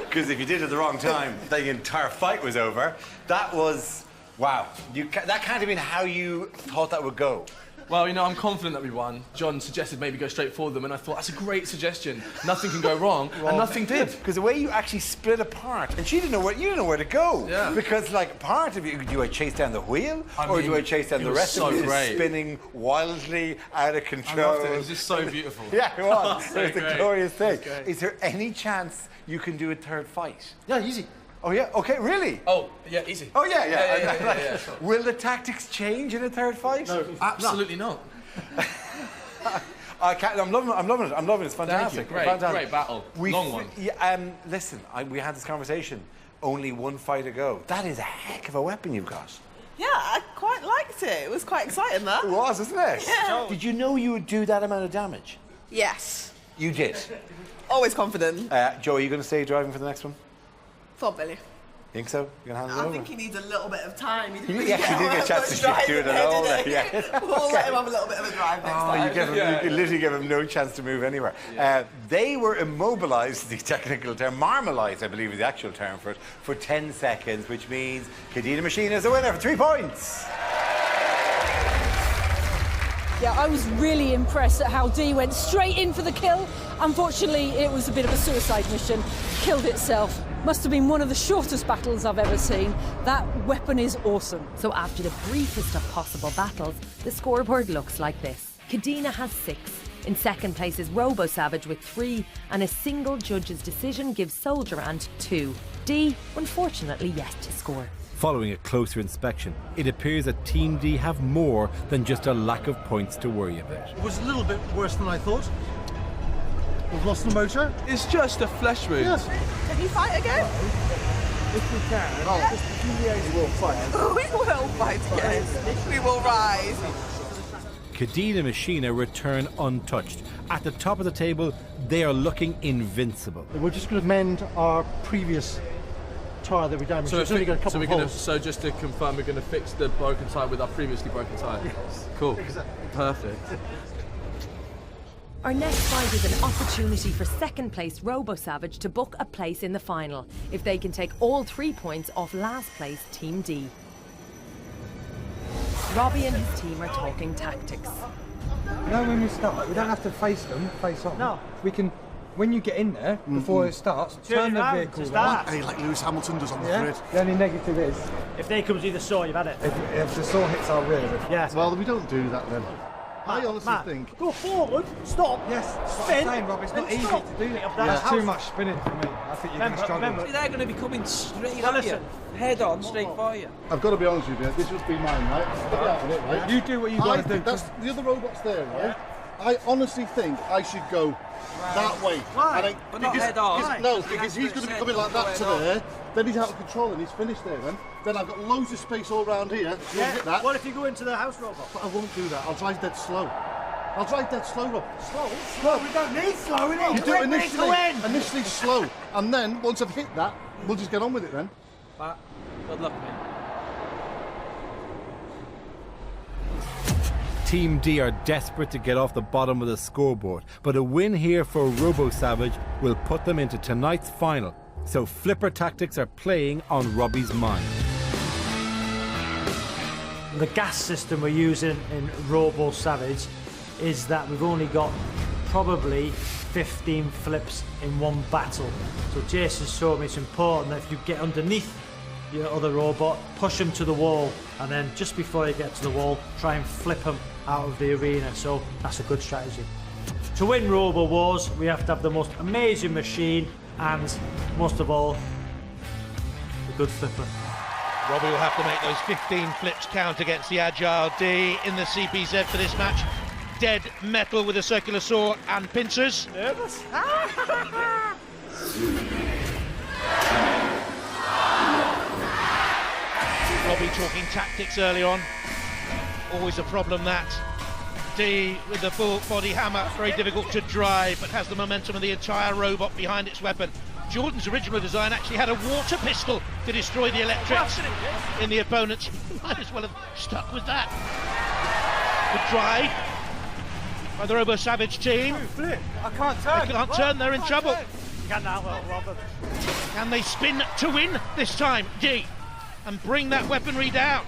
Because if you did it at the wrong time, the entire fight was over. That was, wow. That can't have been how you thought that would go. Well, you know, I'm confident that we won. John suggested maybe go straight for them, and I thought that's a great suggestion. Nothing can go wrong, and nothing did. Because the way you actually split apart, and you didn't know where to go. Yeah. Because like part of you, do I chase down the wheel, or do I chase down the rest of it? Spinning wildly out of control. I loved it. It was just so beautiful. Yeah, it was. So It was great. a glorious thing. It was great. Is there any chance you can do a third fight? Yeah, easy. Oh yeah. Okay. Really? Oh yeah, easy. Oh yeah. Yeah, sure. Will the tactics change in a third fight? No, absolutely not. I can't, I'm loving it. It's fantastic. Thank you. Great battle. Long one. Listen, we had this conversation. Only one fight to go. That is a heck of a weapon you've got. Yeah, I quite liked it. It was quite exciting, that. It was, isn't it? Yeah. Did you know you would do that amount of damage? Yes. You did. Always confident. Joe, are you going to stay driving for the next one? Thought Billy. Think so? You going to hand it I over? think he needs a little bit of time. He He didn't get a chance to do it at all. We'll let him have a little bit of a drive next time. You literally give him no chance to move anywhere. They were immobilised, the technical term, marmalised, I believe is the actual term for it, for 10 seconds, which means Kadeena Machina is the winner for 3 points. Yeah, I was really impressed at how Dee went straight in for the kill. Unfortunately, it was a bit of a suicide mission. Killed itself. Must have been one of the shortest battles I've ever seen. That weapon is awesome. So after the briefest of possible battles, the scoreboard looks like this. Kadeena has 6. In second place is RoboSavage with 3, and a single judge's decision gives Soldier Ant 2. D, unfortunately, yet to score. Following a closer inspection, it appears that Team D have more than just a lack of points to worry about. It was a little bit worse than I thought. We've lost the motor. It's just a flesh wound. Yes. Can you fight again? If we can, we will fight. We will fight again. We will rise. Kadeena Machina return untouched. At the top of the table, they are looking invincible. We're just going to mend our previous tyre that we damaged. It's only got a couple of holes. So just to confirm, we're going to fix the broken tyre with our previously broken tyre? Yes. Cool. Exactly. Perfect. Our next fight is an opportunity for second place RoboSavage to book a place in the final, if they can take all 3 points off last place Team D. Robbie and his team are talking tactics. No, when we start, we don't have to face them, face off. No. We can, when you get in there, before it starts, turn the vehicle round. Hey, like Lewis Hamilton does on the grid. The only negative is... If they come to the saw, you've had it. If the saw hits our rear... Yeah. Well, we don't do that then. I honestly think... Go forward, stop, yes, spin, saying, Rob, it's not easy to do that. Yeah. That's too much spinning for me. I think you're going to struggle. They're going to be coming straight at you, head on, straight for you. I've got to be honest with you, this would be mine, right? Look out with it, right? You do what you got to do. That's the other robot's there, right? I honestly think I should go that way. Why? But not head on. No, because he's going to be coming like that to there. Then he's out of control and he's finished there then I've got loads of space all around here. Yeah. Hit that. What if you go into the house robot? But I won't do that. I'll drive dead slow. I'll drive dead slow, Rob. Slow? Slow? We don't need slow, we need You do it initially slow. And then, once I've hit that, we'll just get on with it then. But, good luck, mate. Team D are desperate to get off the bottom of the scoreboard, but a win here for RoboSavage will put them into tonight's final. So flipper tactics are playing on Robbie's mind. The gas system we're using in RoboSavage is that we've only got probably 15 flips in one battle. So Jason showed me it's important that if you get underneath your other robot, push them to the wall, and then just before you get to the wall, try and flip them out of the arena. So that's a good strategy. To win Robo Wars, we have to have the most amazing machine and, most of all, a good flipper. Robbie will have to make those 15 flips count against the Agile D in the CPZ for this match. Dead metal with a circular saw and pincers. Nervous? Robbie talking tactics early on. Always a problem that. D with the full body hammer, very difficult to drive, but has the momentum of the entire robot behind its weapon. Jordan's original design actually had a water pistol to destroy the electrics in the opponents. Might as well have stuck with that. Good drive by the RoboSavage team. I can't turn. They can't turn, they're in trouble. You can now, well, Robert. Can they spin to win this time, D, and bring that weaponry down?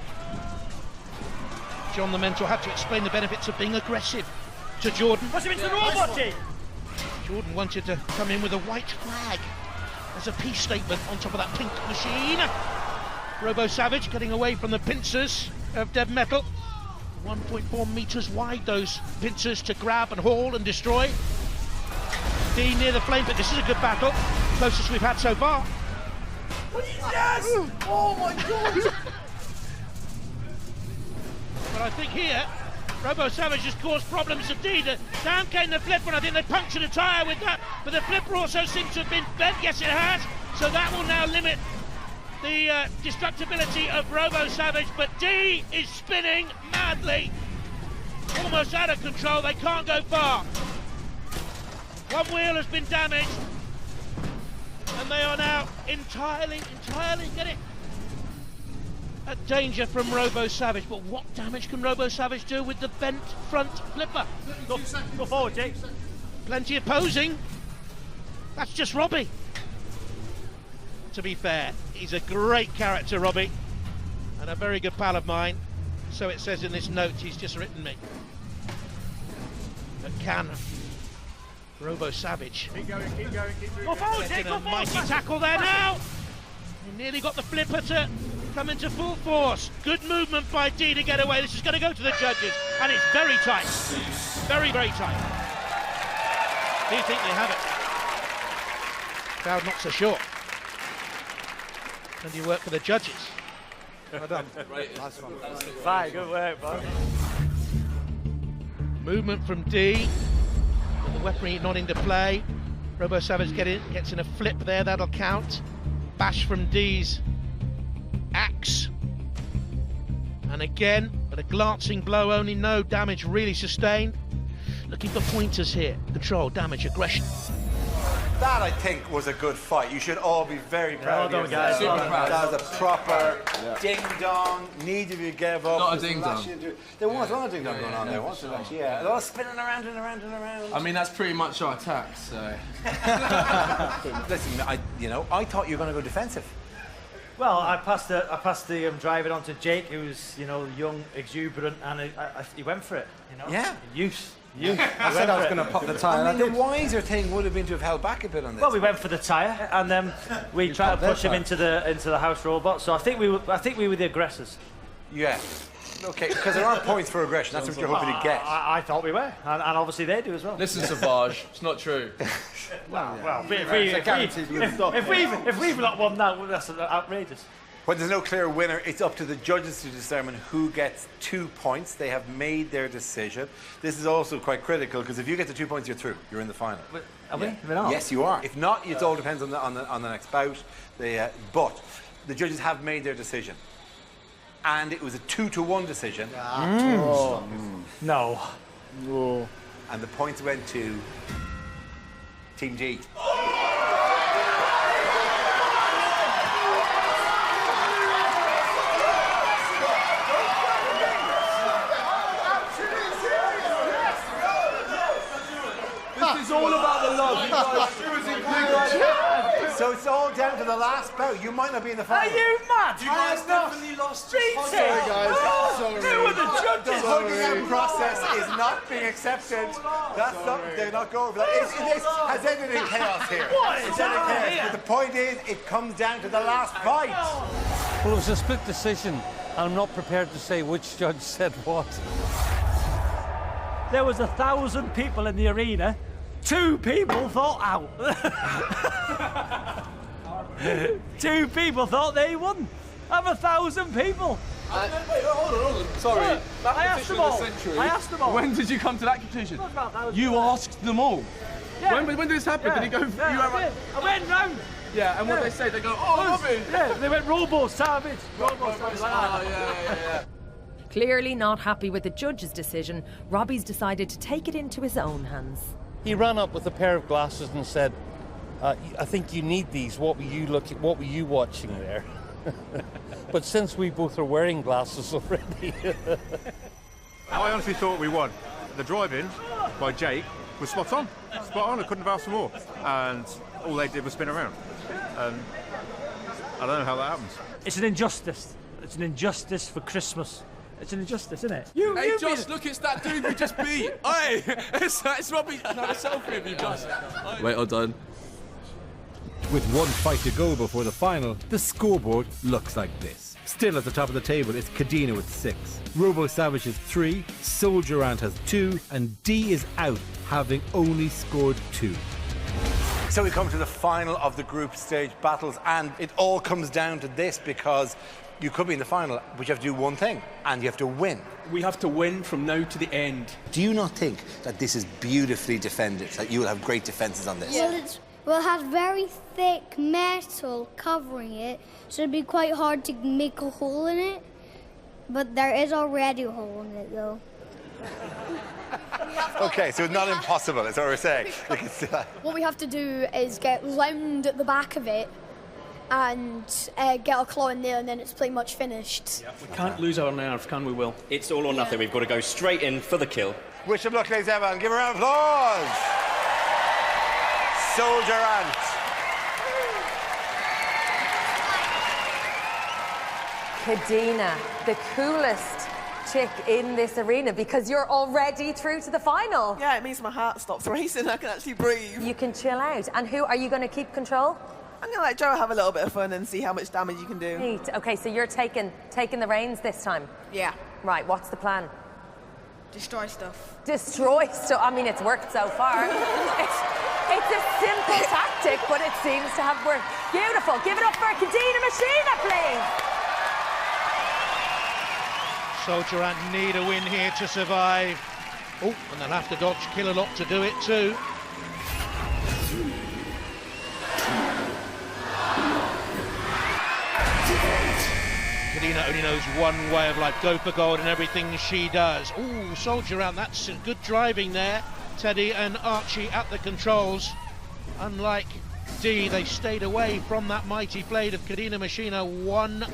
John the Mentor had to explain the benefits of being aggressive to Jordan. Push him into the robot, D! Jordan wanted to come in with a white flag as a peace statement on top of that pink machine. RoboSavage getting away from the pincers of dead metal. 1.4 metres wide, those pincers to grab and haul and destroy. D near the flame, but this is a good battle. Closest we've had so far. Yes! Oh my god! But I think here, RoboSavage has caused problems to D. Down came the flipper, and I think they punctured a tyre with that. But the flipper also seems to have been bent. Yes, it has. So that will now limit the destructibility of RoboSavage. But D is spinning madly. Almost out of control. They can't go far. One wheel has been damaged. And they are now entirely, get it? At danger from RoboSavage, but what damage can RoboSavage do with the bent front flipper? Go forward, Jake. Plenty of posing. That's just Robbie. To be fair, he's a great character, Robbie, and a very good pal of mine. So it says in this note he's just written me. But can RoboSavage Keep going, Go forward, Jake, a mighty tackle there now? He nearly got the flipper to come into full force. Good movement by D to get away. This is going to go to the judges, and it's very tight. Very, very tight. Do you think they have it? Crowd not so sure. And you work for the judges. Well done. Nice one. Fine, good work, bud. Movement from D. With the weaponry not into play. RoboSavage gets in a flip there, that'll count. Bash from D's axe. And again, but a glancing blow only, no damage really sustained. Looking for pointers here. Control, damage, aggression. That, I think, was a good fight. You should all be very proud of yourselves. Super proud. That was a proper ding-dong, neither of you gave up. Not a ding-dong. There was a ding-dong going on there, wasn't there, actually? Yeah, they're all spinning around and around and around. I mean, that's pretty much our attack, so... Listen, I thought you were going to go defensive. Well, I passed the driving on to Jake, who's young, exuberant, and he went for it. Yeah. Youth. I said I was going to pop the tyre. I mean, the wiser thing would have been to have held back a bit on this. Well, we went for the tyre, and then we tried to push him into the house robot. So I think we were the aggressors. Yeah. Okay, because there aren't points for aggression. That's what you're hoping to get. I thought we were, and obviously they do as well. Listen, Savage, it's not true. If we've not won that, that's outrageous. When there's no clear winner, it's up to the judges to determine who gets 2 points. They have made their decision. This is also quite critical because if you get the 2 points, you're through. You're in the final. Are we? We're not. Yes, you are. If not, it all depends on the next bout. But the judges have made their decision, and it was a 2-1 decision. No. And the points went to Team D. It's all about the love. So it's all down to the last bout. You might not be in the final. Are you mad? You guys definitely lost. Sorry, guys. Sorry. Who are the judges? The hugging out process is not being accepted. That's not. They're not going for that. This has ended in chaos here. What is It's ended in that? chaos. But the point is, it comes down to the last fight. Well, it was a split decision. I'm not prepared to say which judge said what. there was 1,000 people in the arena. 2 people thought out. 2 people thought they won. Of 1,000 people. Wait, hold on. Sorry. I asked them all. I asked them all. When did you come to that conclusion? You asked them all. Yeah. When did this happen? Yeah. Did he go? Yeah, I went round. Yeah, and what they say? They go, oh, Robbie. Yeah, they went RoboSavage. RoboSavage. Yeah. Clearly not happy with the judge's decision, Robbie's decided to take it into his own hands. He ran up with a pair of glasses and said, I think you need these. What were you watching there? But since we both are wearing glasses already... I honestly thought we won. The drive-in by Jake was spot on. Spot on, I couldn't have asked for more. And all they did was spin around. And I don't know how that happens. It's an injustice. It's an injustice for Christmas. It's an injustice, isn't it? Hey, Josh, look, it's that dude we just beat. Hey, it's Robbie. Can I have a selfie of you, Josh? Wait, I'm done. With one fight to go before the final, the scoreboard looks like this. Still at the top of the table is Kadeena with 6. RoboSavage has 3, Soldier Ant has 2, and D is out, having only scored 2. So we come to the final of the group stage battles, and it all comes down to this, because you could be in the final, but you have to do one thing, and you have to win. We have to win from now to the end. Do you not think that this is beautifully defended, that you will have great defences on this? Well, it has very thick metal covering it, so it'd be quite hard to make a hole in it. But there is already a hole in it, though. Okay, so it's not impossible, that's what we're saying. What we have to do is get round at the back of it and get a claw in there, and then it's pretty much finished. We can't lose our nerve, can we, Will? It's all or nothing. We've got to go straight in for the kill. Wish of luck, ladies and gentlemen. Give a round of applause. Soldier Ant. Kadeena, the coolest chick in this arena, because you're already through to the final. Yeah, it means my heart stops racing. I can actually breathe. You can chill out. And who are you going to keep control? I'm going to let Joe have a little bit of fun and see how much damage you can do. Neat. Okay, so you're taking the reins this time. Yeah. Right, what's the plan? Destroy stuff. Destroy stuff? I mean, it's worked so far. It's a simple tactic, but it seems to have worked. Beautiful. Give it up for Kadeena Machina, please. Soldier Ant need a win here to survive. Oh, and they'll have to dodge Kill a Lot to do it too. Kadeena only knows one way of life, go for gold in everything she does. Ooh, Soldier Ant, that's good driving there. Teddy and Archie at the controls. Unlike D, they stayed away from that mighty blade of Kadeena Machina. One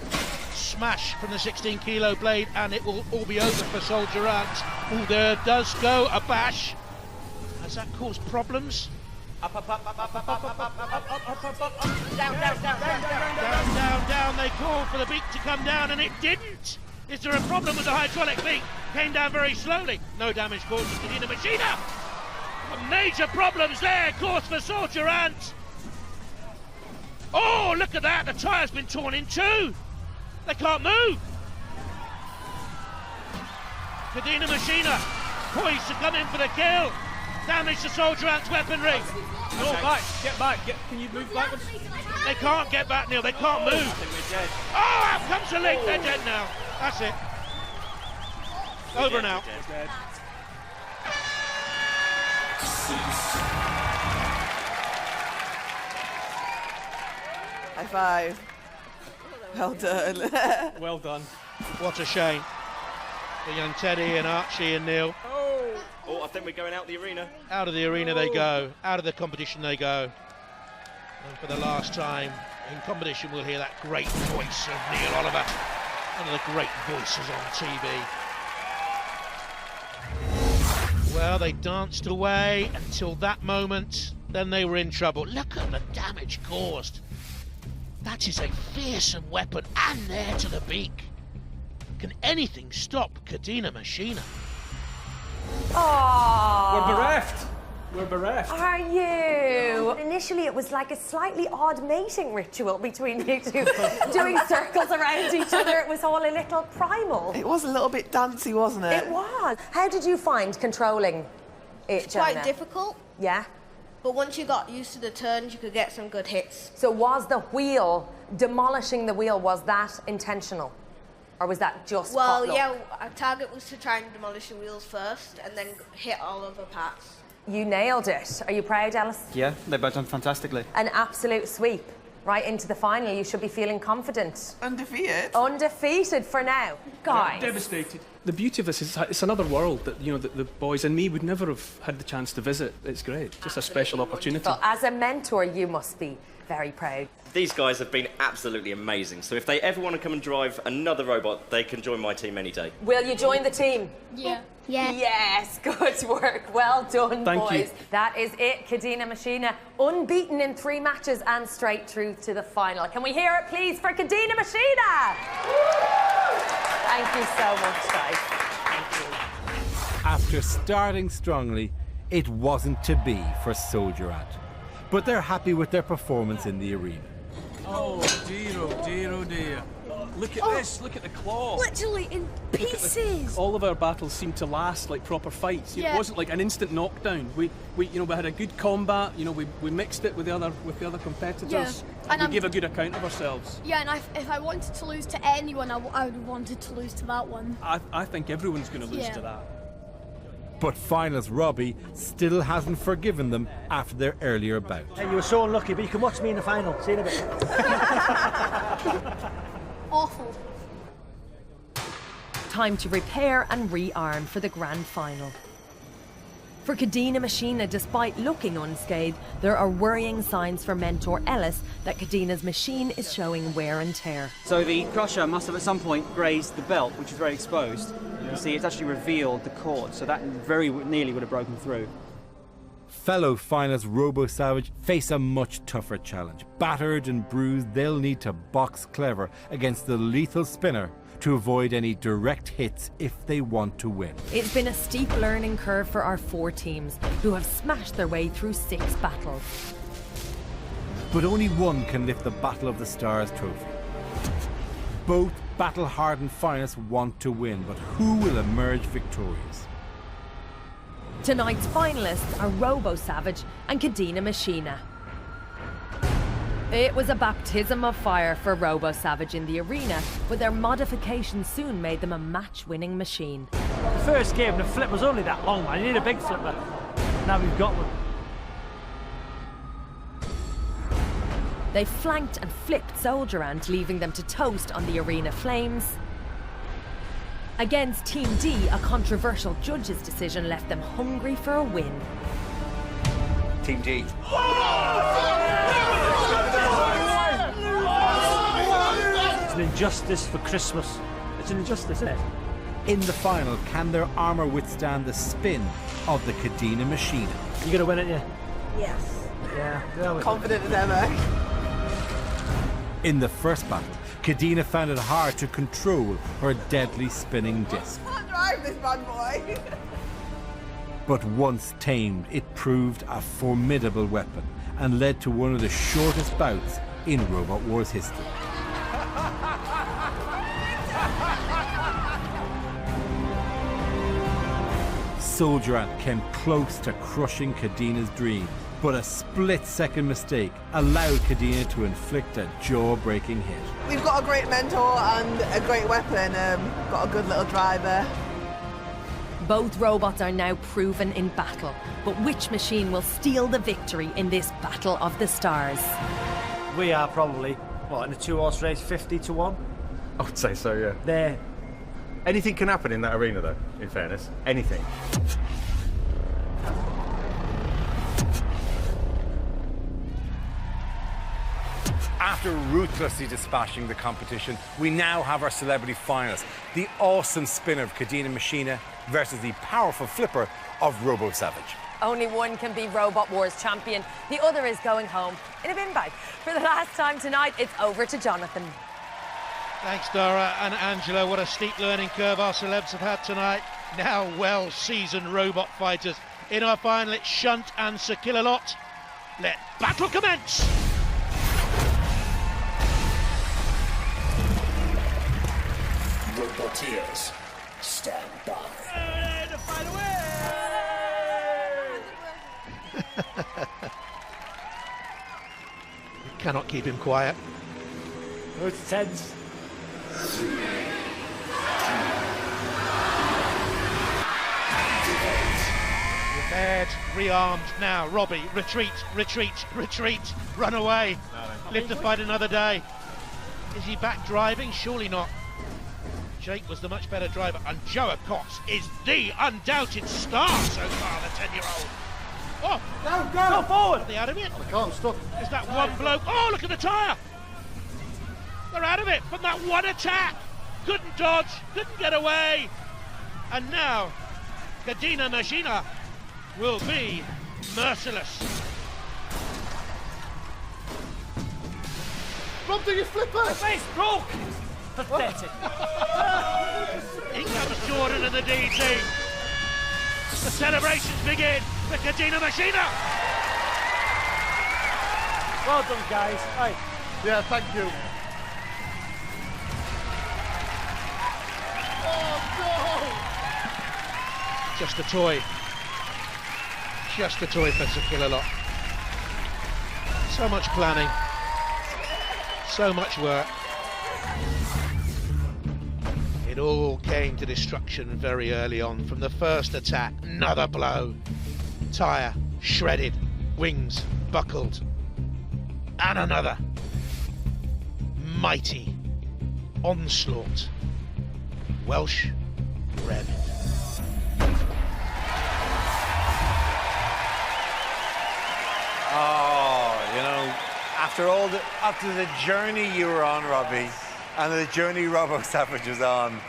smash from the 16-kilo blade and it will all be over for Soldier Ant. Ooh, there does go a bash. Has that caused problems? Up, up, up, up, up, up, up, up, up, up, up, up, up, down, down, down, down, down, down, down, down. They called for the beak to come down and it didn't. Is there a problem with the hydraulic beak? Came down very slowly. No damage caused to Kadeena Machina. Major problems there, caused for Soldier Ant. Oh, look at that. The tyre's been torn in two. They can't move. Kadeena Machina poised to come in for the kill. Damage to Soldier Ant's weaponry. No, back, get back. Can you move backwards? They can't get back, Neil. They can't move. I think we're dead. Oh, out comes the link. They're dead now. That's it. Over and out. Dead. High five. Well done. Well done. What a shame. The young Teddy and Archie and Neil. Oh, I think we're going out the arena. Out of the arena they go. Out of the competition they go. And for the last time in competition, we'll hear that great voice of Neil Oliver. One of the great voices on TV. Well, they danced away until that moment. Then they were in trouble. Look at the damage caused. That is a fearsome weapon, and there to the beak. Can anything stop Kadeena Machina? Oh, we're bereft. We're bereft. Are you? Initially, it was like a slightly odd mating ritual between you two, doing circles around each other. It was all a little primal. It was a little bit dancey, wasn't it? It was. How did you find controlling it, It's quite Jonah? difficult. Yeah? But once you got used to the turns, you could get some good hits. So was the wheel, demolishing the wheel, was that intentional? Or was that just Well, pot luck? yeah, our target was to try and demolish the wheels first and then hit all of the parts. You nailed it. Are you proud, Alice? Yeah, they've both done fantastically. An absolute sweep right into the final. You should be feeling confident. Undefeated. Undefeated for now. Guys. Devastated. The beauty of this is it's another world that, you know, the boys and me would never have had the chance to visit. It's great. Just a special opportunity. Well, as a mentor, you must be very proud. These guys have been absolutely amazing. So if they ever want to come and drive another robot, they can join my team any day. Will you join the team? Yeah. Yeah. Yes, good work. Well done, Thank boys. you. That is it. Kadeena Machina, unbeaten in 3 matches and straight through to the final. Can we hear it, please, for Kadeena Machina? Thank you so much, guys. Thank you. After starting strongly, it wasn't to be for Soldier Ant. But they're happy with their performance in the arena. Oh dear, oh dear, oh dear. Look at this, look at the claw. Literally in pieces. All of our battles seemed to last like proper fights. Yeah. It wasn't like an instant knockdown. We had a good combat. You know, we mixed it with the other competitors. Yeah. And we gave a good account of ourselves. Yeah, and if I wanted to lose to anyone, I would have wanted to lose to that one. I think everyone's going to lose Yeah. to that. But finalist Robbie still hasn't forgiven them after their earlier bout. Hey, you were so unlucky, but you can watch me in the final. See you in a bit. Awful. Time to repair and rearm for the grand final. For Kadeena Machina, despite looking unscathed, there are worrying signs for mentor Ellis that Kadeena's machine is showing wear and tear. So the crusher must have at some point grazed the belt, which is very exposed. You can see it's actually revealed the cord, so that very nearly would have broken through. Fellow finalists RoboSavage face a much tougher challenge. Battered and bruised, they'll need to box clever against the lethal spinner to avoid any direct hits if they want to win. It's been a steep learning curve for our 4 teams, who have smashed their way through 6 battles. But only one can lift the Battle of the Stars trophy. Both battle-hardened finalists want to win, but who will emerge victorious? Tonight's finalists are RoboSavage and Kadeena Machina. It was a baptism of fire for RoboSavage in the arena, but their modifications soon made them a match-winning machine. The first game, the flip was only that long, man. You need a big flipper. Now we've got one. They flanked and flipped Soldier Ant, leaving them to toast on the arena flames. Against Team D, a controversial judge's decision left them hungry for a win. Team D. It's an injustice for Christmas. It's an injustice, isn't it? In the final, can their armour withstand the spin of the Kadeena Machina? You're going to win it, yeah? Yes. Yeah. Confident as ever. In the first battle, Kadeena found it hard to control her deadly spinning disc. I can't drive this bad boy. But once tamed, it proved a formidable weapon and led to one of the shortest bouts in Robot Wars history. Soldier Ant came close to crushing Kadeena's dream, but a split-second mistake allowed Kadeena to inflict a jaw-breaking hit. We've got a great mentor and a great weapon. Got a good little driver. Both robots are now proven in battle, but which machine will steal the victory in this Battle of the Stars? We are probably, what, in a 2-horse race, 50-1? I would say so, yeah. There. Anything can happen in that arena, though, in fairness. Anything. After ruthlessly dispatching the competition, we now have our celebrity finalists. The awesome spinner of Kadeena Machina versus the powerful flipper of RoboSavage. Only one can be Robot Wars champion. The other is going home in a bin bag. For the last time tonight, it's over to Jonathan. Thanks, Dara and Angela. What a steep learning curve our celebs have had tonight. Now well-seasoned robot fighters In our final, it's Shunt and Sir Kill-A-Lot. Let battle commence! Roboteers, stand by. Cannot keep him quiet. Oh, it's tense. Repaired, rearmed. Now, Robbie, retreat, retreat, retreat, run away. Live to fight another day. Is he back driving? Surely not. Jake was the much better driver, and Joe Cox is the undoubted star so far, the 10-year-old. Oh, go forward! Are they out of it? I can't stop. Is that one bloke? Oh, look at the tyre! They're out of it from that one attack. Couldn't dodge, couldn't get away. And now, Kadeena Machina will be merciless. Rob, do your flipper! My face broke! Pathetic. In comes Jordan and the D team. The celebrations begin for Kadeena Machina. Well done, guys. Right. Yeah, thank you. Oh, Just a toy. Just a toy for Sir Kill-A-Lot. So much planning. So much work. It all came to destruction very early on. From the first attack, another blow. Tyre shredded, wings buckled. And another. Mighty onslaught. Welsh Rabbit. Oh, you know, after the journey you were on, Robbie, and the journey RoboSavage was on,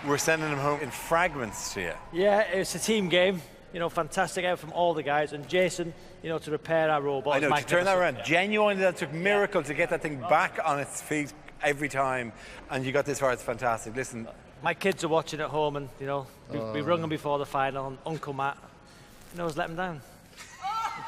we're sending him home in fragments to you. Yeah, it's a team game. You know, fantastic out from all the guys, and Jason, you know, to repair our robot. I know, to turn that around. Yeah. Genuinely, that took miracle to get that thing back on its feet every time, and you got this far. It's fantastic. Listen, my kids are watching at home, and you know, we rung them before the final, and Uncle Matt, you know, has let them down.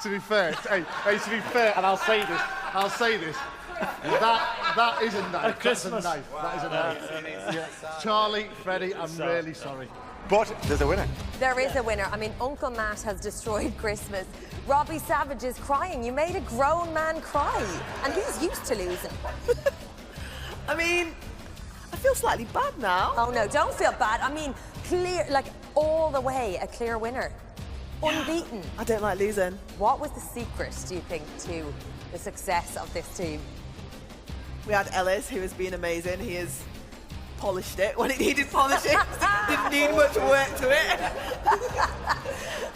To be fair, hey, to be fair, and I'll say this. That is a knife. That's a knife. That is a knife. Yeah. Charlie, Freddie, I'm really sorry. But there's a winner. There is a winner. I mean, Uncle Matt has destroyed Christmas. RoboSavage is crying. You made a grown man cry, and he's used to losing. I mean, I feel slightly bad now. Oh no, don't feel bad. I mean, clear, like all the way, a clear winner. Unbeaten. I don't like losing. What was the secret, do you think, to the success of this team? We had Ellis, who has been amazing. He has polished it when it needed polishing. Didn't need much work to it.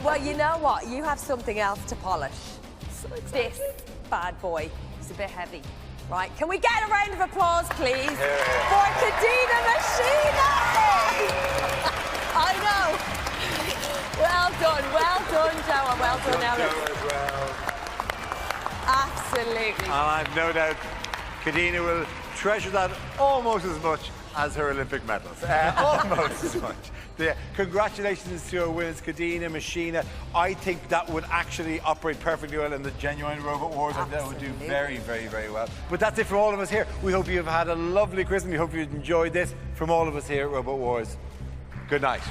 Well, you know what? You have something else to polish. So this bad boy is a bit heavy. Right, can we get a round of applause, please, for Kadeena Machina? I know. Well done, Joe, and well done, Ellis. Absolutely. And I've no doubt Kadeena will treasure that almost as much as her Olympic medals. Almost as much. Yeah. Congratulations to our winners, Kadeena Machina. I think that would actually operate perfectly well in the genuine Robot Wars, and that would do very, very, very well. But that's it from all of us here. We hope you've had a lovely Christmas. We hope you've enjoyed this. From all of us here at Robot Wars, good night.